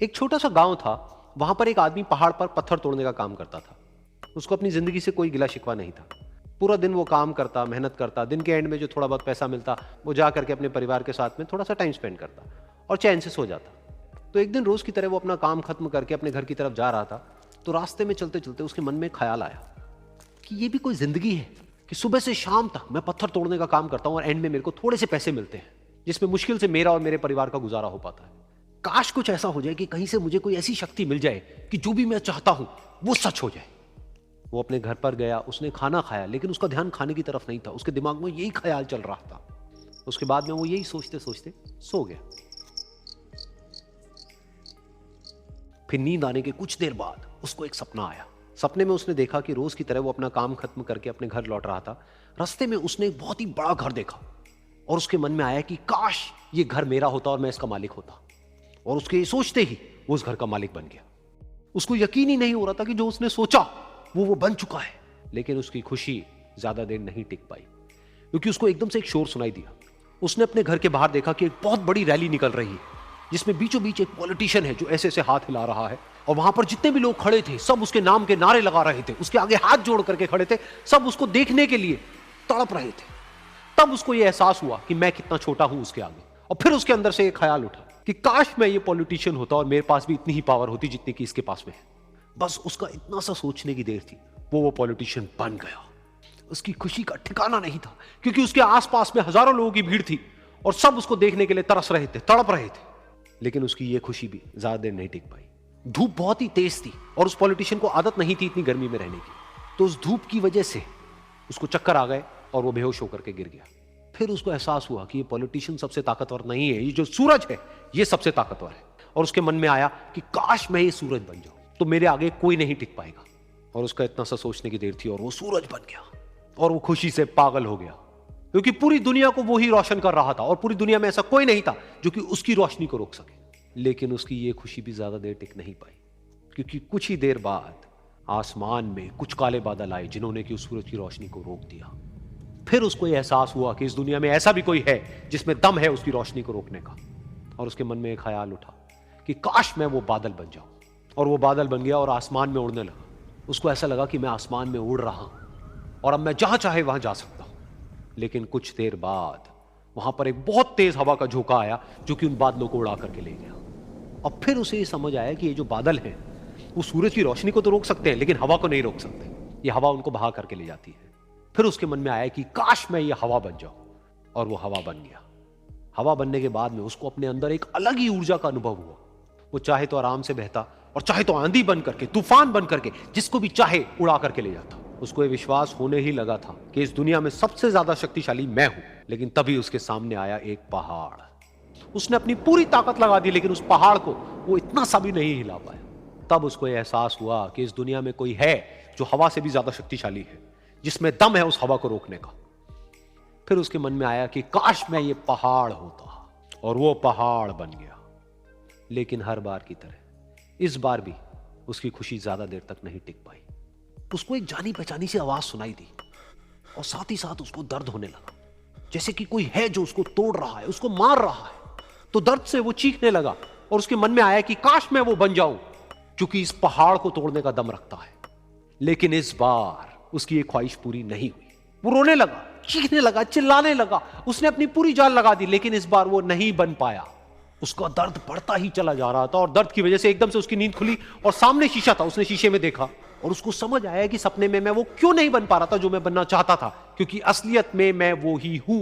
एक छोटा सा गांव था। वहां पर एक आदमी पहाड़ पर पत्थर तोड़ने का काम करता था। उसको अपनी जिंदगी से कोई गिला शिकवा नहीं था। पूरा दिन वो काम करता, मेहनत करता, दिन के एंड में जो थोड़ा बहुत पैसा मिलता वो जा करके अपने परिवार के साथ में थोड़ा सा टाइम स्पेंड करता और चैन से सो जाता। तो एक दिन रोज की तरह वो अपना काम खत्म करके अपने घर की तरफ जा रहा था। तो रास्ते में चलते चलते उसके मन में ख्याल आया कि ये भी कोई जिंदगी है कि सुबह से शाम तक मैं पत्थर तोड़ने का काम करता हूं और एंड में मेरे को थोड़े से पैसे मिलते हैं जिसमें मुश्किल से मेरा और मेरे परिवार का गुजारा हो पाता है। काश कुछ ऐसा हो जाए कि कहीं से मुझे कोई ऐसी शक्ति मिल जाए कि जो भी मैं चाहता हूं वो सच हो जाए। वो अपने घर पर गया, उसने खाना खाया, लेकिन उसका ध्यान खाने की तरफ नहीं था। उसके दिमाग में यही ख्याल चल रहा था। उसके बाद में वो यही सोचते सोचते सो गया। फिर नींद आने के कुछ देर बाद उसको एक सपना आया। सपने में उसने देखा कि रोज की तरह वो अपना काम खत्म करके अपने घर लौट रहा था। रास्ते में उसने एक बहुत ही बड़ा घर देखा और उसके मन में आया कि काश ये घर मेरा होता और मैं इसका मालिक होता। और उसके सोचते ही वो उस घर का मालिक बन गया। उसको यकीन ही नहीं हो रहा था कि जो उसने सोचा वो बन चुका है। लेकिन उसकी खुशी ज्यादा देर नहीं टिक पाई, क्योंकि उसको एकदम से एक शोर सुनाई दिया। उसने अपने घर के बाहर देखा कि एक बहुत बड़ी रैली निकल रही है जिसमें बीचों बीच एक पॉलिटिशियन है जो ऐसे ऐसे हाथ हिला रहा है। और वहां पर जितने भी लोग खड़े थे सब उसके नाम के नारे लगा रहे थे, उसके आगे हाथ जोड़ करके खड़े थे, सब उसको देखने के लिए तड़प रहे थे। तब उसको यह एहसास हुआ कि मैं कितना छोटा हूं उसके आगे। और फिर उसके अंदर से एक ख्याल उठा कि काश मैं ये पॉलिटिशियन होता और मेरे पास भी इतनी ही पावर होती जितनी कि इसके पास में है। बस उसका इतना सा सोचने की देर थी, वो पॉलिटिशियन बन गया। उसकी खुशी का ठिकाना नहीं था, क्योंकि उसके आसपास में हजारों लोगों की भीड़ थी और सब उसको देखने के लिए तरस रहे थे, तड़प रहे थे। लेकिन उसकी ये खुशी भी ज्यादा देर नहीं टिक पाई। धूप बहुत ही तेज थी और उस पॉलिटिशियन को आदत नहीं थी इतनी गर्मी में रहने की। तो उस धूप की वजह से उसको चक्कर आ गए और वो बेहोश होकर के गिर गया। फिर उसको एहसास हुआ कि ये पॉलिटिशियन सबसे ताकतवर नहीं है, ये जो सूरज है ये सबसे ताकतवर है। और उसके मन में आया कि काश मैं ये सूरज बन जाऊं तो मेरे आगे कोई नहीं टिक पाएगा। और उसका इतना सा सोचने की देर थी और वो सूरज बन गया। और वो खुशी से पागल हो गया, क्योंकि पूरी दुनिया को वो ही रोशन कर रहा था और पूरी दुनिया में ऐसा कोई नहीं था जो कि उसकी रोशनी को रोक सके। लेकिन उसकी ये खुशी भी ज्यादा देर टिक नहीं पाई, क्योंकि कुछ ही देर बाद आसमान में कुछ काले बादल आए जिन्होंने कि उस सूरज की रोशनी को रोक दिया। फिर उसको यह एहसास हुआ कि इस दुनिया में ऐसा भी कोई है जिसमें दम है उसकी रोशनी को रोकने का। और उसके मन में एक ख्याल उठा कि काश मैं वो बादल बन जाऊं। और वो बादल बन गया और आसमान में उड़ने लगा। उसको ऐसा लगा कि मैं आसमान में उड़ रहा हूं और अब मैं जहां चाहे वहां जा सकता हूं। लेकिन कुछ देर बाद वहां पर एक बहुत तेज हवा का झोंका आया जो कि उन बादलों को उड़ा करके ले गया। और फिर उसे ये समझ आया कि ये जो बादल हैं वो सूरज की रोशनी को तो रोक सकते हैं लेकिन हवा को नहीं रोक सकते। ये हवा उनको बहा करके ले जाती है। फिर उसके मन में आया कि काश मैं ये हवा बन जाऊं। और वो हवा बन गया। हवा बनने के बाद में उसको अपने अंदर एक अलग ही ऊर्जा का अनुभव हुआ। वो चाहे तो आराम से बहता और चाहे तो आंधी बन करके, तूफान बन करके, जिसको भी चाहे उड़ा करके ले जाता। उसको ये विश्वास होने ही लगा था कि इस दुनिया में सबसे ज्यादा शक्तिशाली मैं हूं। लेकिन तभी उसके सामने आया एक पहाड़। उसने अपनी पूरी ताकत लगा दी लेकिन उस पहाड़ को वो इतना सा भी नहीं हिला पाया। तब उसको यह एहसास हुआ कि इस दुनिया में कोई है जो हवा से भी ज्यादा शक्तिशाली है, जिसमें दम है उस हवा को रोकने का। फिर उसके मन में आया कि काश मैं ये पहाड़ होता। और वो पहाड़ बन गया। लेकिन हर बार की तरह इस बार भी उसकी खुशी ज्यादा देर तक नहीं टिक पाई। उसको एक जानी पहचानी सी आवाज सुनाई दी और साथ ही साथ उसको दर्द होने लगा, जैसे कि कोई है जो उसको तोड़ रहा है, उसको मार रहा है। तो दर्द से वो चीखने लगा और उसके मन में आया कि काश मैं वो बन जाऊं क्योंकि इस पहाड़ को तोड़ने का दम रखता है। लेकिन इस बार उसकी ये ख्वाहिश पूरी नहीं हुई। वो रोने लगा, चीखने लगा, चिल्लाने लगा। उसने अपनी पूरी जान लगा दी लेकिन इस बार वो नहीं बन पाया। उसका दर्द बढ़ता ही चला जा रहा था और दर्द की वजह से एकदम से उसकी नींद खुली और सामने शीशा था। उसने शीशे में देखा और उसको समझ आया कि सपने में मैं वो क्यों नहीं बन पा रहा था जो मैं बनना चाहता था, क्योंकि असलियत में मैं वो ही हूं।